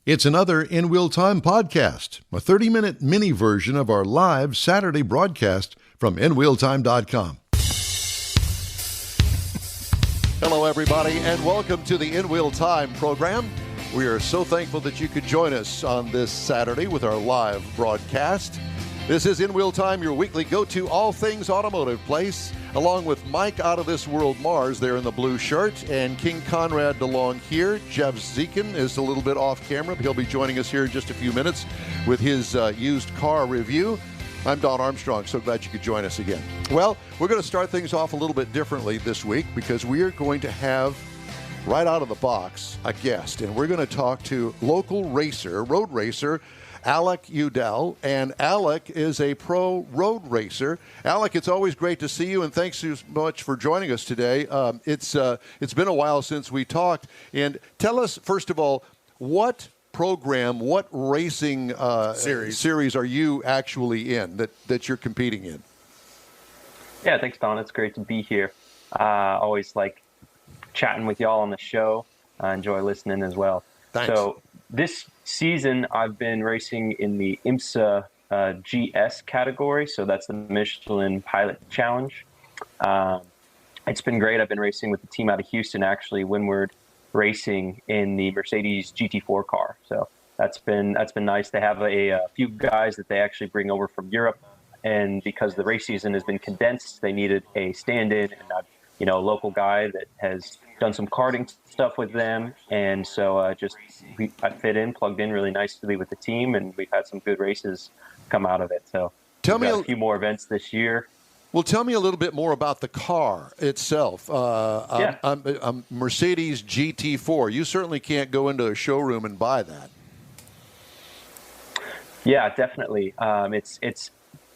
It's another In Wheel Time podcast, a 30-minute mini version of our live Saturday broadcast from InWheelTime.com. Hello, everybody, and welcome to the In Wheel Time program. We are so thankful that you could join us on this Saturday with our live broadcast. This is In Wheel Time, your weekly go-to all things automotive place, along with Mike Out of This World Mars there in the blue shirt, and King Conrad DeLong here. Jeff Dzeikan is a little bit off camera, but he'll be joining us here in just a few minutes with his used car review. I'm Don Armstrong, so glad you could join us again. Well, we're going to start things off a little bit differently this week because we are going to have, right out of the box, a guest, and we're going to talk to local racer, road racer, Alec Udell, and Alec is a pro road racer. Alec, it's always great to see you, and thanks so much for joining us today. It's been a while since we talked, and tell us, first of all, what program, what racing series are you actually in that you're competing in? Yeah, thanks, Don. It's great to be here. Always like chatting with y'all on the show. I enjoy listening as well. Thanks. So this season, I've been racing in the IMSA GS category. So that's the Michelin Pilot Challenge. It's been great. I've been racing with the team out of Houston, actually, Windward Racing, in the Mercedes GT4 car. So that's been nice. They have a few guys that they actually bring over from Europe. And because the race season has been condensed, they needed a stand-in and a local guy that has done some karting stuff with them. And so I fit in, plugged in really nicely with the team, and we've had some good races come out of it. So tell me a few more events this year. Well, tell me a little bit more about the car itself. I'm Mercedes GT4. You certainly can't go into a showroom and buy that. Yeah, definitely. It's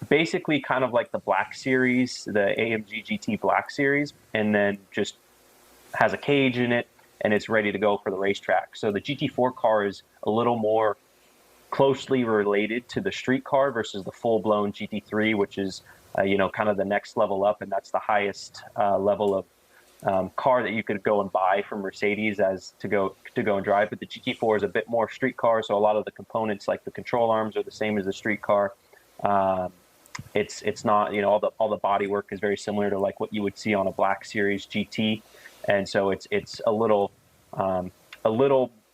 basically kind of like the Black Series, the AMG GT Black Series, and then just has a cage in it, and it's ready to go for the racetrack. So the GT4 car is a little more closely related to the street car versus the full-blown GT3, which is kind of the next level up, and that's the highest level of car that you could go and buy from Mercedes as to go and drive. But the GT4 is a bit more street car, so a lot of the components, like the control arms, are the same as the street car. It's not, all the body work is very similar to like what you would see on a Black Series GT, and so it's a little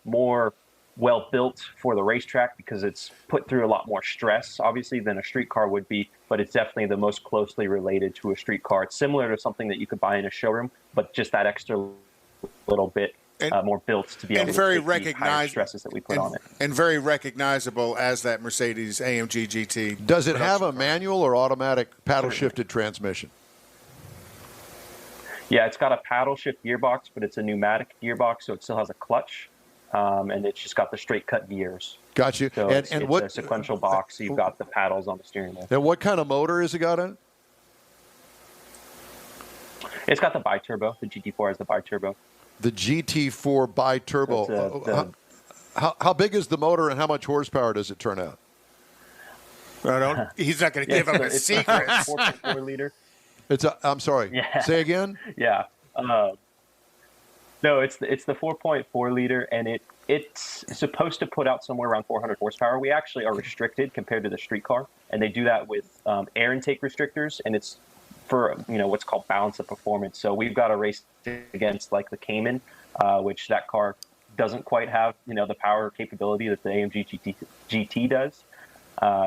more well built for the racetrack because it's put through a lot more stress, obviously, than a street car would be. But it's definitely the most closely related to a street car. It's similar to something that you could buy in a showroom, but just that extra little bit more built to be able to take the higher stresses that we put on it. And very recognizable as that Mercedes AMG GT. Does it have a manual or automatic paddle-shifted transmission? Yeah, it's got a paddle shift gearbox, but it's a pneumatic gearbox, so it still has a clutch, and it's just got the straight cut gears. Got you. So it's a sequential box, so you've got the paddles on the steering wheel. And what kind of motor has it got in it? It's got the bi-turbo. The GT4 has the bi-turbo. The GT4 bi-turbo. How big is the motor and how much horsepower does it turn out? He's not going to give up a secret. 4.4 liter. I'm sorry. Yeah. Say again? Yeah. No, it's the 4.4 liter, and it's supposed to put out somewhere around 400 horsepower. We actually are restricted compared to the street car, and they do that with air intake restrictors, and it's for what's called balance of performance. So we've got to race against like the Cayman, which that car doesn't quite have the power capability that the AMG GT does.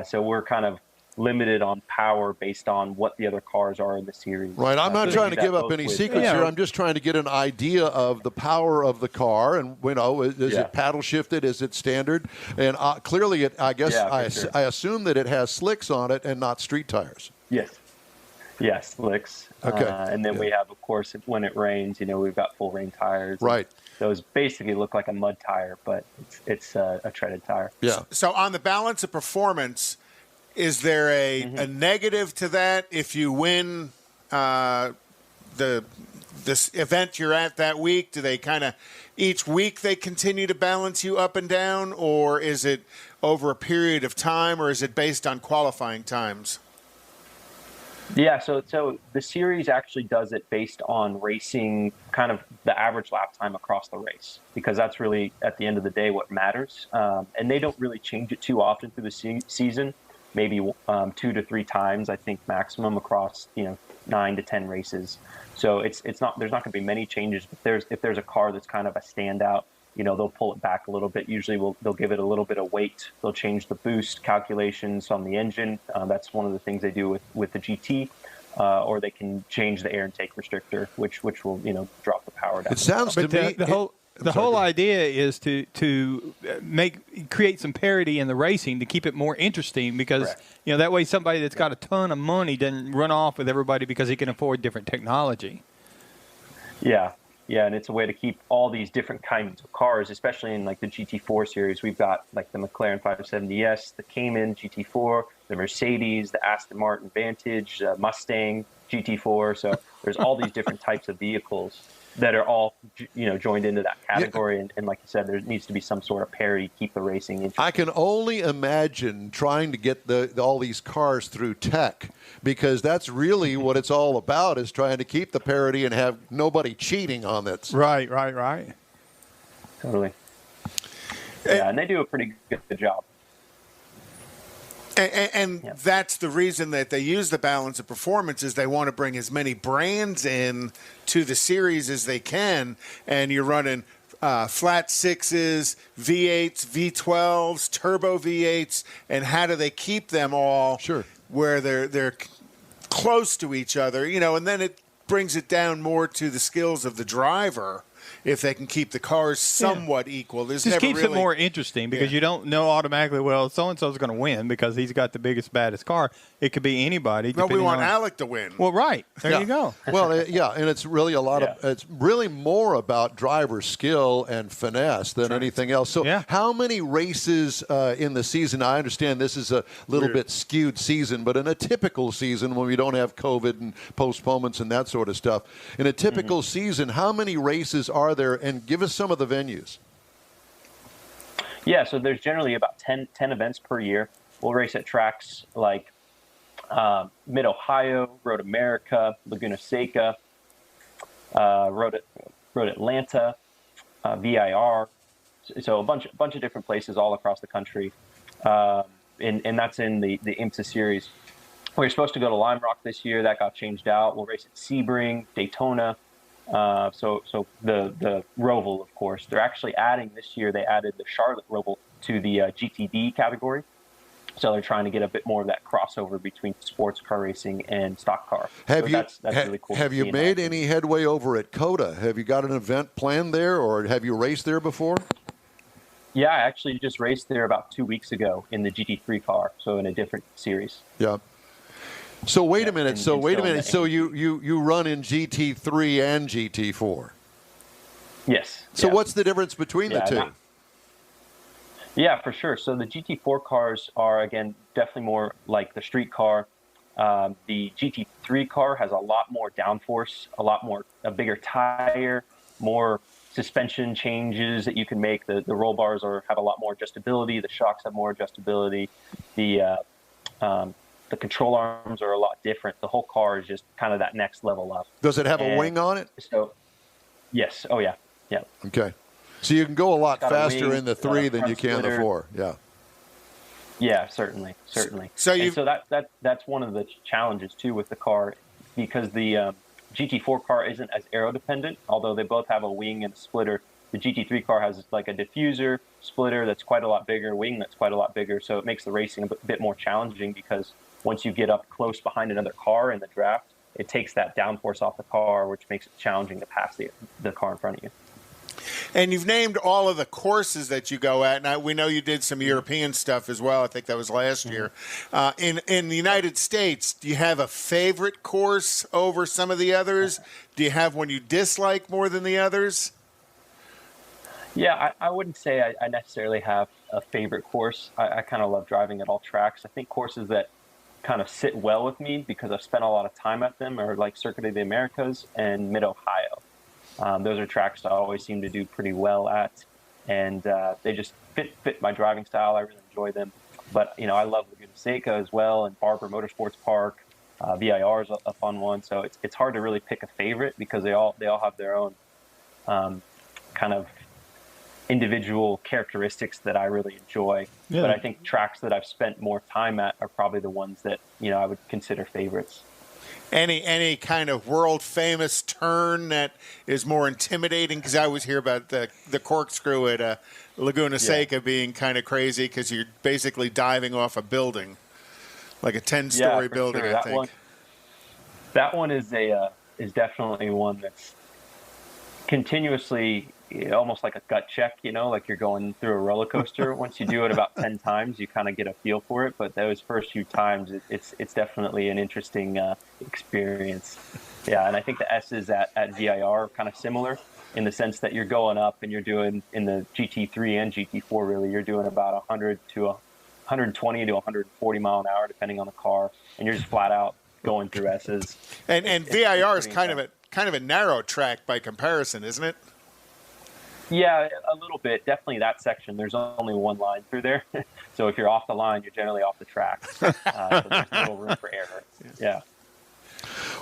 So we're kind of limited on power based on what the other cars are in the series. Right. I'm not trying to give up any secrets here. I'm just trying to get an idea of the power of the car, and is it paddle shifted? Is it standard? And clearly, I assume that it has slicks on it and not street tires. Yes, slicks. Okay. And then we have, of course, when it rains, we've got full rain tires. Right. Those basically look like a mud tire, but it's a treaded tire. Yeah. So on the balance of performance, is there a negative to that if you win this event you're at that week? Do they kind of each week they continue to balance you up and down, or is it over a period of time, or is it based on qualifying times? Yeah, so the series actually does it based on racing, kind of the average lap time across the race, because that's really at the end of the day what matters. And they don't really change it too often through the season, maybe 2 to 3 times, I think, maximum across 9 to 10 races. So it's not there's not going to be many changes. But if there's a car that's kind of a standout, they'll pull it back a little bit. Usually they'll give it a little bit of weight. They'll change the boost calculations on the engine. That's one of the things they do with the GT. Or they can change the air intake restrictor, which will drop the power down. It sounds to me the whole idea is to create some parity in the racing to keep it more interesting, because Correct. That way somebody that's got a ton of money doesn't run off with everybody because he can afford different technology. Yeah, and it's a way to keep all these different kinds of cars, especially in like the GT4 series. We've got like the McLaren 570S, the Cayman GT4, the Mercedes, the Aston Martin Vantage, Mustang GT4. So there's all these different types of vehicles that are all joined into that category. Yeah. And like you said, there needs to be some sort of parity to keep the racing interesting. I can only imagine trying to get all these cars through tech, because that's really what it's all about, is trying to keep the parity and have nobody cheating on it. Right. Totally. Yeah, and they do a pretty good job. And that's the reason that they use the balance of performance, is they want to bring as many brands in to the series as they can. And you're running flat sixes, V8s, V12s, turbo V8s, and how do they keep them all where they're close to each other? And then it brings it down more to the skills of the driver. If they can keep the cars somewhat equal. There's just never keeps it more interesting, because you don't know automatically, well, so-and-so's going to win because he's got the biggest, baddest car. It could be anybody. No, we want Alec to win. Well, right. There you go. Well, and it's really it's really more about driver skill and finesse than anything else. So how many races in the season? I understand this is a little bit skewed season, but in a typical season, when we don't have COVID and postponements and that sort of stuff, in a typical season, how many races are there? And give us some of the venues. Yeah, so there's generally about 10 events per year. We'll race at tracks like Mid-Ohio, Road America, Laguna Seca, Road Atlanta, VIR. So a bunch of different places all across the country. And that's in the IMSA series. We were supposed to go to Lime Rock this year. That got changed out. We'll race at Sebring, Daytona. So the Roval, of course, they're actually adding this year. They added the Charlotte Roval to the GTD category. So they're trying to get a bit more of that crossover between sports car racing and stock car. That's really cool. Have you made any headway over at COTA? Have you got an event planned there, or have you raced there before? Yeah, I actually just raced there about 2 weeks ago in the GT3 car, so in a different series. Yeah. So wait a minute. So you run in GT3 and GT4? Yes. So what's the difference between the two? Yeah, for sure. So the GT4 cars are, again, definitely more like the street car. The GT3 car has a lot more downforce, a bigger tire, more suspension changes that you can make. The roll bars have a lot more adjustability. The shocks have more adjustability. The control arms are a lot different. The whole car is just kind of that next level up. Does it have a wing on it? So, yes. Oh, yeah. Yeah. Okay. So you can go a lot faster in the 3 than you can the 4. Yeah. Yeah, certainly. So that's one of the challenges too with the car, because the GT4 car isn't as aero dependent. Although they both have a wing and a splitter, the GT3 car has like a diffuser, splitter that's quite a lot bigger, wing that's quite a lot bigger. So it makes the racing a bit more challenging, because once you get up close behind another car in the draft, it takes that downforce off the car, which makes it challenging to pass the car in front of you. And you've named all of the courses that you go at. Now, we know you did some European stuff as well. I think that was last year. In the United States, do you have a favorite course over some of the others? Do you have one you dislike more than the others? Yeah, I wouldn't say I necessarily have a favorite course. I kind of love driving at all tracks. I think courses that kind of sit well with me, because I've spent a lot of time at them, are like Circuit of the Americas and Mid-Ohio. Those are tracks I always seem to do pretty well at, and they just fit my driving style. I really enjoy them. But I love Laguna Seca as well, and Barber Motorsports Park, VIR is a fun one. So it's hard to really pick a favorite because they all have their own kind of individual characteristics that I really enjoy. Yeah. But I think tracks that I've spent more time at are probably the ones that, I would consider favorites. Any kind of world famous turn that is more intimidating? Because I always hear about the corkscrew at Laguna Seca being kind of crazy because you're basically diving off a building, like a 10-story building. Sure. I think that one is definitely one that's continuously almost like a gut check, like you're going through a roller coaster. Once you do it about 10 times, you kind of get a feel for it. But those first few times, it's definitely an interesting experience. Yeah, and I think the S's at VIR are kind of similar in the sense that you're going up and you're doing, in the GT3 and GT4, really, you're doing about 100 to 120 to 140 mile an hour, depending on the car. And you're just flat out going through S's. And VIR is kind of a narrow track by comparison, isn't it? Yeah, a little bit. Definitely that section. There's only one line through there. So if you're off the line, you're generally off the track. So there's little room for error. Yeah.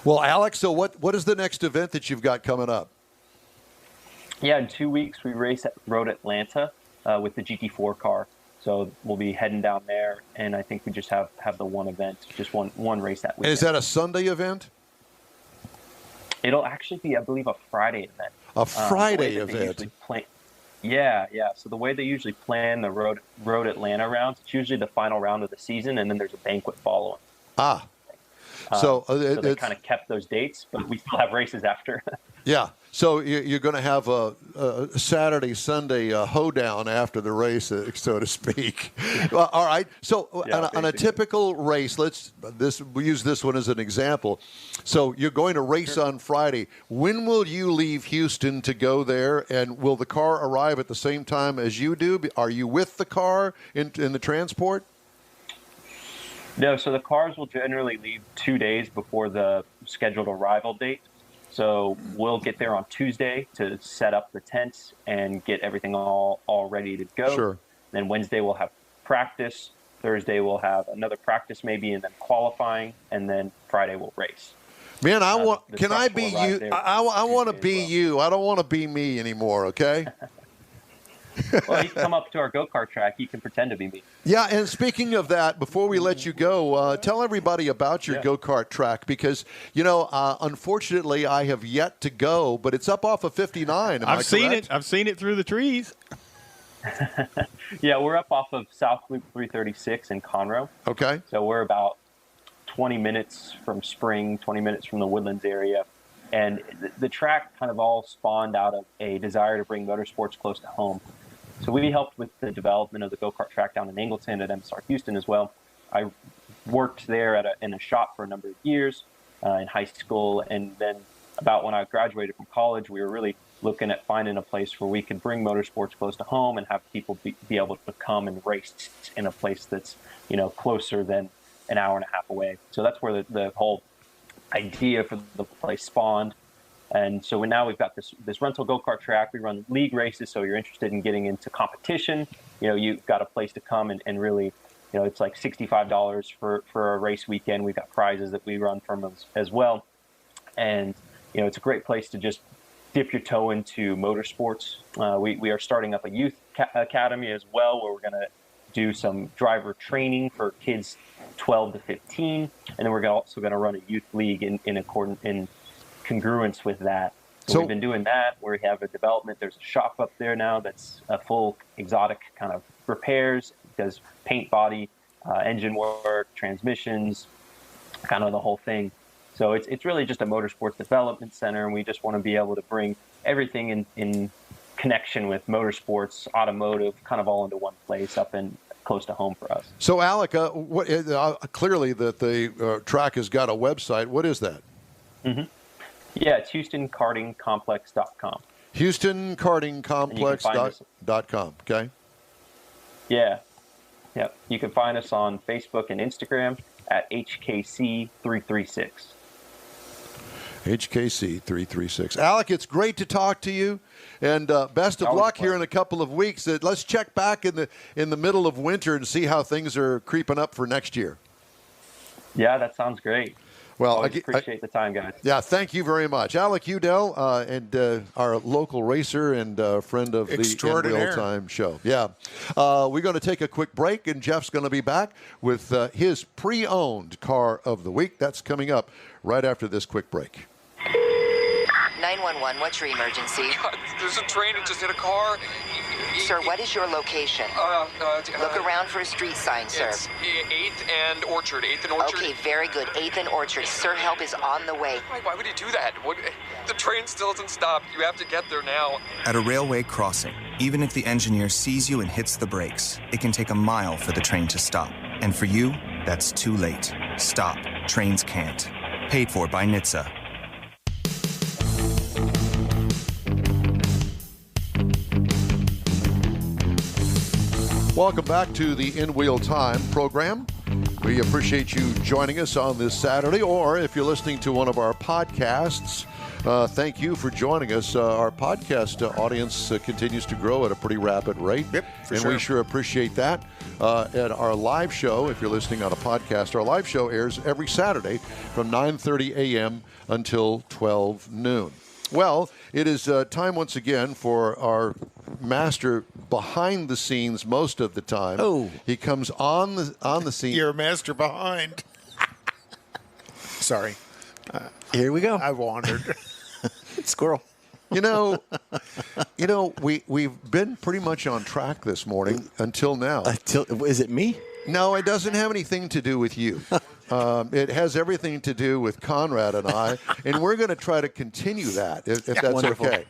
Well, Alex, so what is the next event that you've got coming up? Yeah, in 2 weeks, we race at Road Atlanta with the GT4 car. So we'll be heading down there, and I think we just have the one event, just one race that weekend. And is that a Sunday event? It'll actually be, I believe, a Friday event. A Friday event. Yeah. So the way they usually plan the Road Atlanta rounds, it's usually the final round of the season, and then there's a banquet following. So they kind of kept those dates, but we still have races after. Yeah. So you're going to have a Saturday, Sunday hoedown after the race, so to speak. All right. So on a typical race, we'll use this one as an example. So you're going to race on Friday. When will you leave Houston to go there, and will the car arrive at the same time as you do? Are you with the car in the transport? No. So the cars will generally leave 2 days before the scheduled arrival date. So we'll get there on Tuesday to set up the tents and get everything all ready to go. Sure. Then Wednesday we'll have practice. Thursday we'll have another practice maybe, and then qualifying, and then Friday we'll race. Man, can I be you? I want to be you. I don't want to be me anymore, okay? Well, you can come up to our go-kart track. You can pretend to be me. Yeah, and speaking of that, before we let you go, tell everybody about your go-kart track because, unfortunately, I have yet to go, but it's up off of 59. I've seen it. I've seen it through the trees. Yeah, we're up off of South Loop 336 in Conroe. Okay. So we're about 20 minutes from Spring, 20 minutes from the Woodlands area. And the track kind of all spawned out of a desire to bring motorsports close to home. So we helped with the development of the go-kart track down in Angleton at MSR Houston as well. I worked there in a shop for a number of years in high school. And then about when I graduated from college, we were really looking at finding a place where we could bring motorsports close to home and have people be able to come and race in a place that's, closer than an hour and a half away. So that's where the whole idea for the place spawned. And so now we've got this rental go-kart track. We run league races, so you're interested in getting into competition. You've got a place to come and really, it's like $65 for a race weekend. We've got prizes that we run from as well. And, it's a great place to just dip your toe into motorsports. We are starting up a youth academy as well, where we're going to do some driver training for kids 12 to 15. And then we're also going to run a youth league in congruence with that. So we've been doing that. We have a development. There's a shop up there now that's a full exotic kind of repairs. It does paint body, engine work, transmissions, kind of the whole thing. So it's really just a motorsports development center, and we just want to be able to bring everything in connection with motorsports, automotive, kind of all into one place up in close to home for us. So, Alec, clearly that the track has got a website. What is that? Mm-hmm. Yeah, it's HoustonKartingComplex.com. HoustonKartingComplex.com, okay? Yeah. You can find us on Facebook and Instagram at HKC336. HKC336. Alec, it's great to talk to you, and best of luck here in a couple of weeks. Let's check back in the middle of winter and see how things are creeping up for next year. Yeah, that sounds great. Well, Always appreciate the time, guys. Yeah, thank you very much. Alec Udell, and our local racer and friend of the In Real Time show. Yeah. We're going to take a quick break, and Jeff's going to be back with his pre-owned car of the week. That's coming up right after this quick break. 911, what's your emergency? God, there's a train that just hit a car. Sir, what is your location? Look around for a street sign, sir. It's 8th and Orchard. 8th and Orchard. Okay, very good. 8th and Orchard. Sir, help is on the way. Why would you do that? The train still hasn't stopped. You have to get there now. At a railway crossing, even if the engineer sees you and hits the brakes, it can take a mile for the train to stop. And for you, that's too late. Stop. Trains can't. Paid for by NHTSA. Welcome back to the In Wheel Time program. We appreciate you joining us on this Saturday, or if you're listening to one of our podcasts, thank you for joining us. Our podcast audience continues to grow at a pretty rapid rate. Yep, for sure. We sure appreciate that. At our live show, if you're listening on a podcast, our live show airs every Saturday from 9:30 a.m. until 12 noon. Well, it is time once again for our master behind the scenes most of the time. Oh. He comes on the scene. You're a master behind. Sorry. Here we go. I wandered. Squirrel. You know, we've been pretty much on track this morning until now. Is it me? No, it doesn't have anything to do with you. It has everything to do with Conrad and I, and we're going to try to continue that, if that's Wonderful. okay.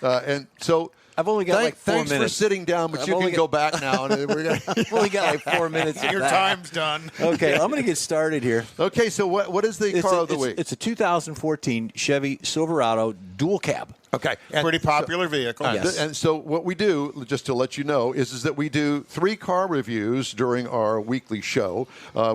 And so I've only got like 4 thanks minutes. for sitting down, but you can go back now. And we're gonna I've only got like 4 minutes. Your time's done. Okay, I'm going to get started here. Okay, so what is the car of the week? It's a 2014 Chevy Silverado dual cab. Okay. Pretty popular vehicle. Yes. And so what we do, just to let you know, is that we do 3 car reviews during our weekly show.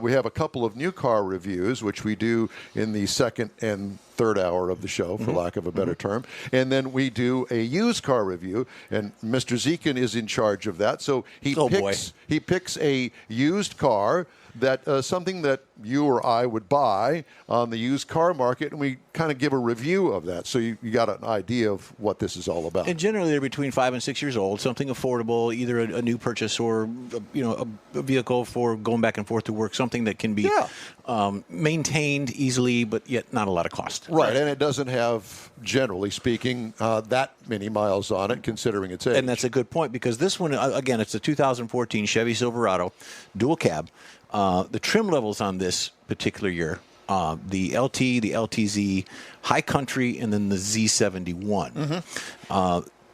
We have a couple of new car reviews, which we do in the second and third hour of the show, for lack of a better term. And then we do a used car review, and Mr. Dzeikan is in charge of that. So he picks a used car, that something that you or I would buy on the used car market, and we kind of give a review of that, so you got an idea of what this is all about. And generally, they're between 5 and 6 years old. Something affordable, either a new purchase or a vehicle for going back and forth to work. Something that can be maintained easily, but yet not a lot of cost. Right, and it doesn't have, generally speaking, that many miles on it, considering its age. And that's a good point, because this one, again, it's a 2014 Chevy Silverado dual cab. The trim levels on this particular year, the LT, the LTZ, High Country, and then the Z71.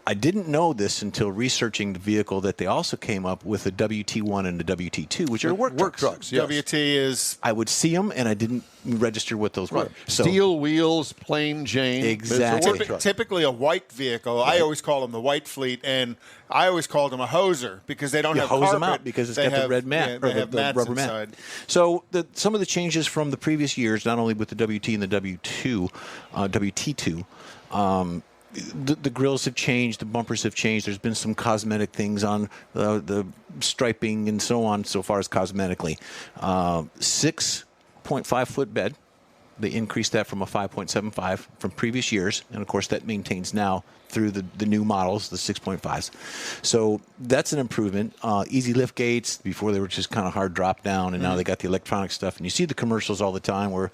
I didn't know this until researching the vehicle, that they also came up with a WT1 and a WT2, which are work trucks. Yes. WT is... I would see them, and I didn't register what those were. So, steel wheels, plain Jane. Exactly. It's a work truck. Typically a white vehicle. Right. I always call them the white fleet, and I always called them a hoser because they don't have hose carpet. them out because it's got the red mat, Yeah, or the mats rubber inside. mat. So some of the changes from the previous years, not only with the WT and the WT2, the grills have changed, the bumpers have changed. There's been some cosmetic things on the striping and so on, so far as cosmetically. 6.5 foot bed. They increased that from a 5.75 from previous years, and of course that maintains now through the new models, the 6.5s. So that's an improvement. Easy lift gates. Before they were just kind of hard drop down, and now they got the electronic stuff. And you see the commercials all the time where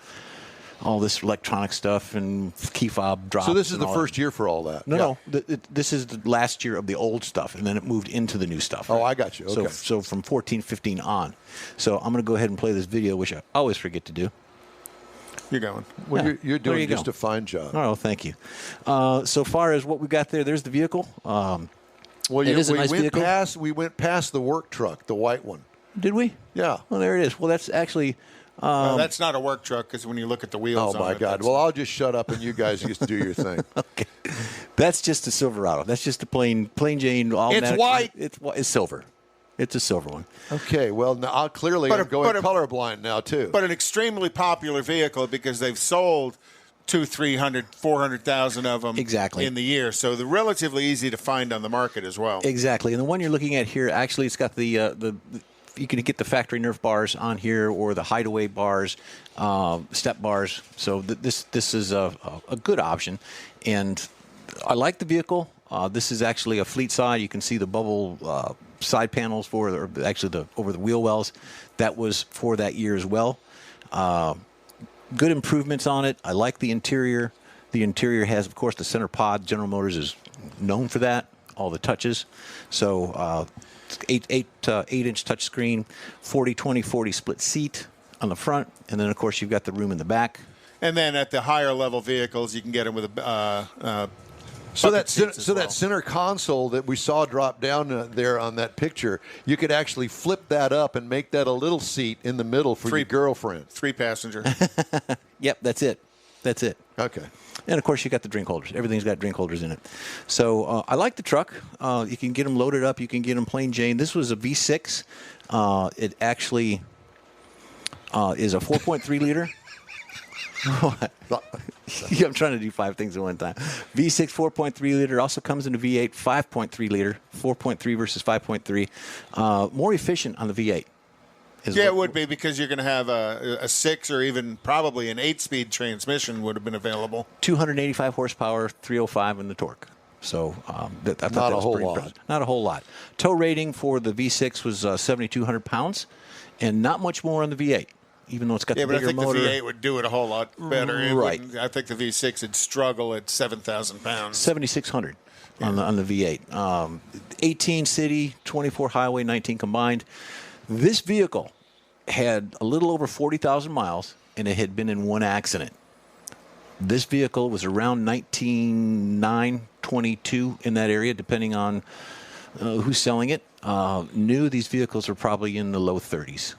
all this electronic stuff and key fob drops. So this is the first year for all that? No. This is the last year of the old stuff, and then it moved into the new stuff. Oh, I got you. Okay. So from 14, 15 on. So I'm going to go ahead and play this video, which I always forget to do. You're going. Well, you're doing just go. a fine job. Oh, thank you. So far as what we got there's the vehicle. Well, it is a nice vehicle. We went past the work truck, the white one. Did we? Yeah. Well, there it is. Well, that's actually... that's not a work truck, because when you look at the wheels Oh, my God. Well, I'll just shut up and you guys just do your thing. Okay. That's just a Silverado. That's just a plain Jane. It's white. It's silver. It's a silver one. Okay. Well, now I'm going colorblind now, too. But an extremely popular vehicle, because they've sold 300,000, 400,000 of them in the year. So they're relatively easy to find on the market as well. Exactly. And the one you're looking at here, actually, it's got the you can get the factory Nerf bars on here or the Hideaway bars, step bars. So this is a good option, and I like the vehicle. This is actually a fleet side. You can see the bubble side panels or actually over the wheel wells. That was for that year as well. Good improvements on it. I like the interior. The interior has, of course, the center pod. General Motors is known for that. All the touches. So 8-inch touchscreen, 40-20-40 split seat on the front, and then of course you've got the room in the back. And then at the higher level vehicles, you can get them with a. That center console that we saw drop down there on that picture, you could actually flip that up and make that a little seat in the middle for your girlfriend. 3-passenger. Yep, that's it. Okay. And, of course, you got the drink holders. Everything's got drink holders in it. So I like the truck. You can get them loaded up. You can get them plain Jane. This was a V6. It actually is a 4.3 liter. What? I'm trying to do 5 things at one time. V6 4.3 liter also comes in a V8 5.3 liter, 4.3 versus 5.3. More efficient on the V8. It would be because you're going to have a 6 or even probably an 8-speed transmission would have been available. 285 horsepower, 305 in the torque. So I thought not that a was whole pretty lot. impressive. Not a whole lot. Tow rating for the V6 was 7,200 pounds, and not much more on the V8. Even though it's got the bigger motor. I think the V8 would do it a whole lot better. Right. I think the V6 would struggle at 7,000 pounds. 7,600 on the V8. 18 city, 24 highway, 19 combined. This vehicle had a little over 40,000 miles, and it had been in one accident. This vehicle was around 19,900, 22 in that area, depending on who's selling it. New, these vehicles are probably in the low 30s.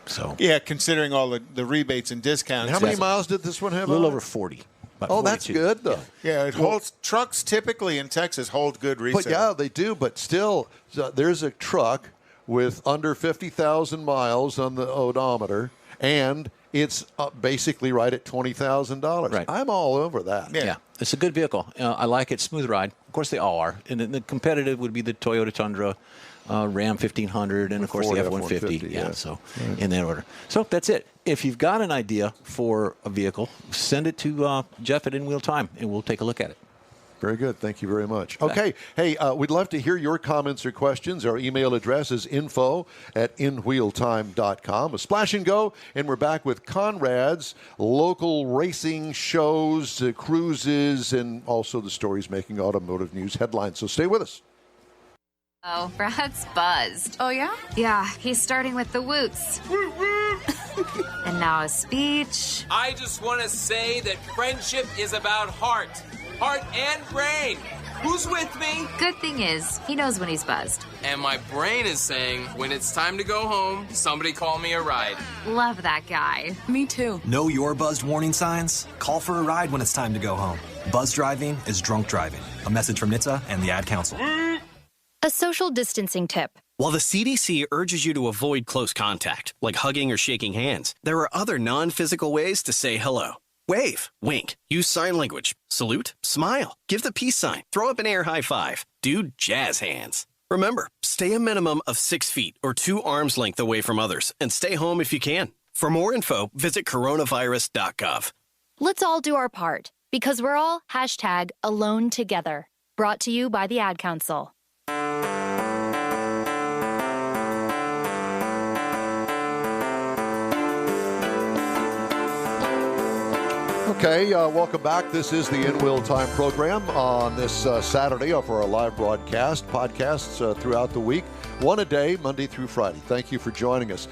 So yeah, considering all the rebates and discounts. How many miles did this one have? A little over 40. Oh, that's good, though. Yeah, it holds. Trucks typically in Texas hold good resale. But yeah, they do. But still, there's a truck with under 50,000 miles on the odometer, and it's basically right at $20,000. Right. I'm all over that. Yeah. It's a good vehicle. I like it. Smooth ride. Of course, they all are. And the competitive would be the Toyota Tundra, Ram 1500, and of course the F-150. Yeah, so in that order. So that's it. If you've got an idea for a vehicle, send it to Jeff at In Wheel Time, and we'll take a look at it. Very good. Thank you very much. Okay. Hey, we'd love to hear your comments or questions. Our email address is info@inwheeltime.com. A splash and go, and we're back with Conrad's local racing shows, cruises, and also the stories making automotive news headlines. So stay with us. Oh, Brad's buzzed. Oh, yeah? Yeah, he's starting with the woots. And now a speech. I just want to say that friendship is about heart and brain. Who's with me? Good thing is, he knows when he's buzzed. And my brain is saying, when it's time to go home, somebody call me a ride. Love that guy. Me too. Know your buzzed warning signs? Call for a ride when it's time to go home. Buzz driving is drunk driving. A message from NHTSA and the Ad Council. A social distancing tip. While the CDC urges you to avoid close contact, like hugging or shaking hands, there are other non-physical ways to say hello. Wave, wink, use sign language, salute, smile, give the peace sign, throw up an air high five, do jazz hands. Remember, stay a minimum of 6 feet or 2 arms length away from others, and stay home if you can. For more info, visit coronavirus.gov. Let's all do our part, because we're all #AloneTogether. Brought to you by the Ad Council. Okay, welcome back. This is the In Wheel Time program on this Saturday for our live broadcast, podcasts throughout the week. One a day, Monday through Friday. Thank you for joining us.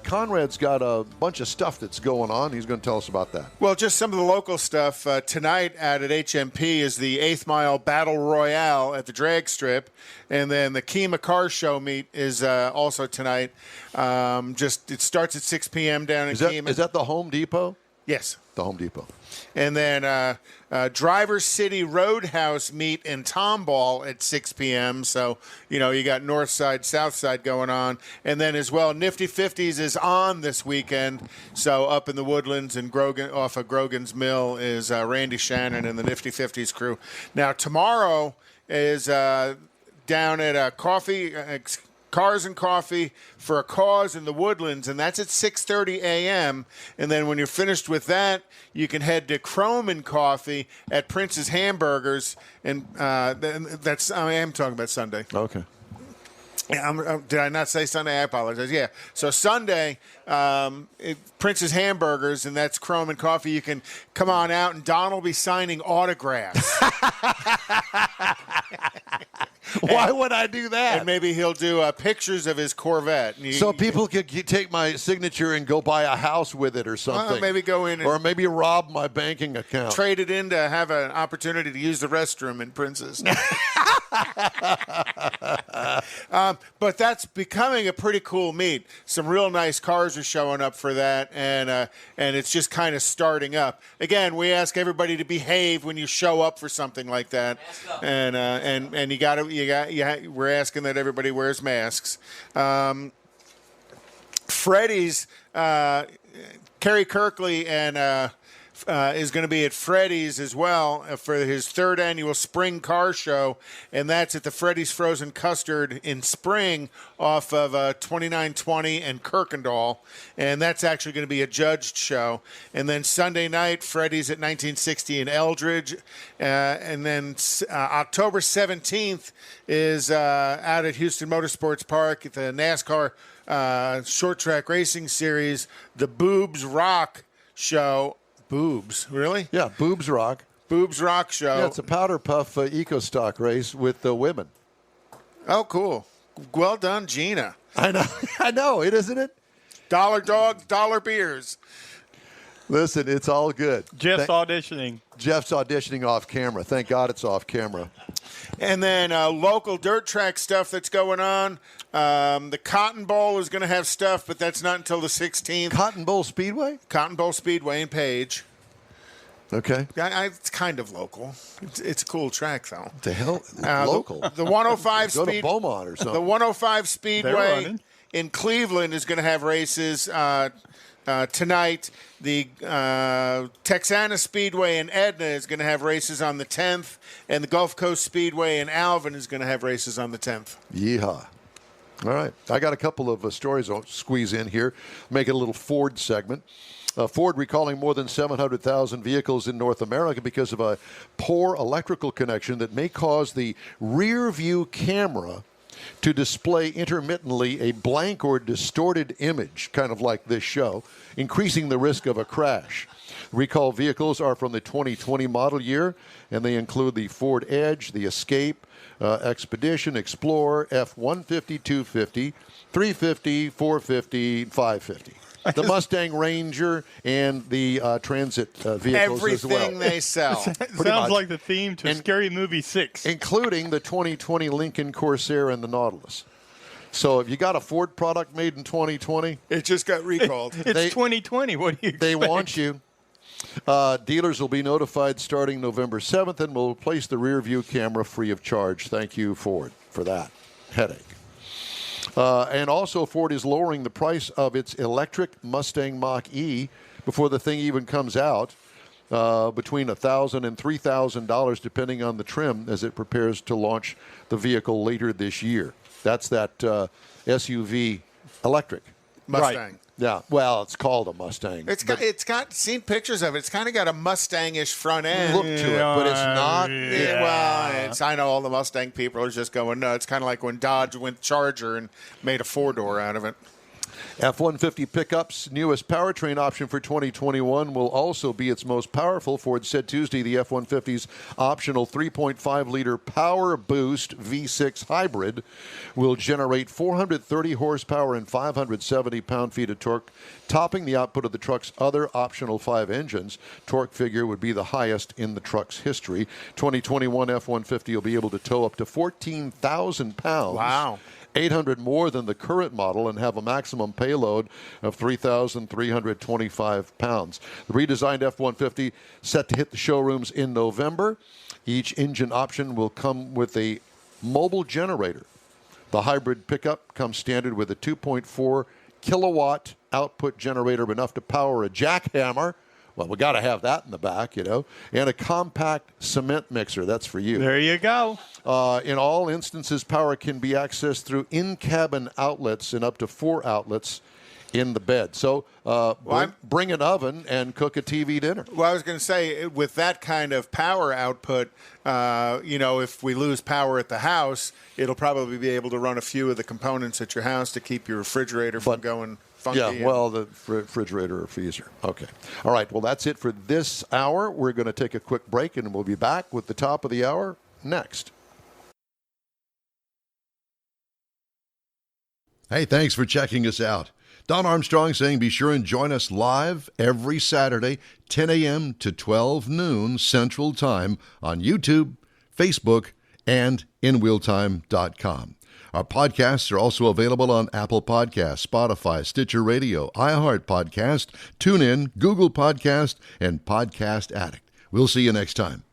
Conrad's got a bunch of stuff that's going on. He's going to tell us about that. Well, just some of the local stuff. Tonight out at HMP is the 8th Mile Battle Royale at the drag strip. And then the Kima Car Show meet is also tonight. It starts at 6 p.m. down in Kima. Is that the Home Depot? Yes. The Home Depot. And then Driver City Roadhouse meet in Tomball at 6 p.m. So, you got north side, south side going on. And then as well, Nifty 50s is on this weekend. So up in the Woodlands and off of Grogan's Mill is Randy Shannon and the Nifty 50s crew. Now, tomorrow is down at Cars and Coffee for a Cause in the Woodlands, and that's at 6:30 a.m. And then when you're finished with that, you can head to Chrome and Coffee at Prince's Hamburgers, and I am talking about Sunday. Okay. Yeah, did I not say Sunday? I apologize. Yeah. So Sunday, Prince's Hamburgers, and that's Chrome and Coffee. You can come on out, and Don will be signing autographs. Why would I do that? And maybe he'll do pictures of his Corvette. So people could take my signature and go buy a house with it or something. Maybe go in and or maybe rob my banking account. Trade it in to have an opportunity to use the restroom in Prince's. But that's becoming a pretty cool meet. Some real nice cars are showing up for that, and it's just kind of starting up. Again, we ask everybody to behave when you show up for something like that, and we're asking that everybody wears masks. Freddie's Kerry Kirkley and. Is going to be at Freddy's as well for his third annual spring car show, and that's at the Freddy's Frozen Custard in Spring off of 2920 and Kirkendall, and that's actually going to be a judged show. And then Sunday night, Freddy's at 1960 in Eldridge, and then October 17th is out at Houston Motorsports Park at the NASCAR Short Track Racing Series, the Boobs Rock show. Boobs, really? Yeah, Boobs Rock. Boobs Rock show. Yeah, it's a powder puff eco stock race with the women. Oh, cool. Well done, Gina. I know, isn't it? Dollar dogs, dollar beers. Listen, it's all good. Jeff's auditioning. Jeff's auditioning off camera. Thank God it's off camera. And then local dirt track stuff that's going on. The Cotton Bowl is going to have stuff, but that's not until the 16th. Cotton Bowl Speedway? Cotton Bowl Speedway in Page. Okay. It's kind of local. It's a cool track, though. The hell? Local? The 105 Go to Beaumont or something. The 105 Speedway in Cleveland is going to have races tonight. The Texana Speedway in Edna is going to have races on the 10th, and the Gulf Coast Speedway in Alvin is going to have races on the 10th. Yeehaw. All right. I got a couple of stories I'll squeeze in here, make it a little Ford segment. Ford recalling more than 700,000 vehicles in North America because of a poor electrical connection that may cause the rear view camera to display intermittently a blank or distorted image, kind of like this show, increasing the risk of a crash. Recall vehicles are from the 2020 model year, and they include the Ford Edge, the Escape, Expedition, Explorer, F-150, 250, 350, 450, 550. The Mustang Ranger and the Transit vehicles as well. Everything they sell. Sounds like the theme to Scary Movie 6. Including the 2020 Lincoln Corsair and the Nautilus. So if you got a Ford product made in 2020... It just got recalled. It's 2020. What do you expect? They want you. Dealers will be notified starting November 7th and will replace the rear view camera free of charge. Thank you, Ford, for that headache. And also, Ford is lowering the price of its electric Mustang Mach-E before the thing even comes out, between $1,000 and $3,000, depending on the trim, as it prepares to launch the vehicle later this year. That's that SUV electric. Mustang. Right. Yeah, well, it's called a Mustang. It's got seen pictures of it. It's kind of got a Mustang-ish front end. Look to it, but it's not. I know all the Mustang people are just going nuts. It's kind of like when Dodge went Charger and made a four-door out of it. F-150 pickup's newest powertrain option for 2021 will also be its most powerful. Ford said Tuesday the F-150's optional 3.5-liter Power Boost V6 hybrid will generate 430 horsepower and 570 pound-feet of torque, topping the output of the truck's other optional 5 engines. Torque figure would be the highest in the truck's history. 2021 F-150 will be able to tow up to 14,000 pounds. Wow. 800 more than the current model and have a maximum payload of 3,325 pounds. The redesigned F-150 set to hit the showrooms in November. Each engine option will come with a mobile generator. The hybrid pickup comes standard with a 2.4 kilowatt output generator enough to power a jackhammer Well, we got to have that in the back, and a compact cement mixer. That's for you. There you go. In all instances, power can be accessed through in-cabin outlets and up to 4 outlets in the bed. So bring an oven and cook a TV dinner. Well, I was going to say, with that kind of power output, if we lose power at the house, it'll probably be able to run a few of the components at your house to keep your refrigerator from going funky. Yeah, well, the refrigerator or freezer. Okay. All right, well, that's it for this hour. We're going to take a quick break, and we'll be back with the top of the hour next. Hey, thanks for checking us out. Don Armstrong saying be sure and join us live every Saturday, 10 a.m. to 12 noon Central Time on YouTube, Facebook, and InWheelTime.com. Our podcasts are also available on Apple Podcasts, Spotify, Stitcher Radio, iHeart Podcast, TuneIn, Google Podcast, and Podcast Addict. We'll see you next time.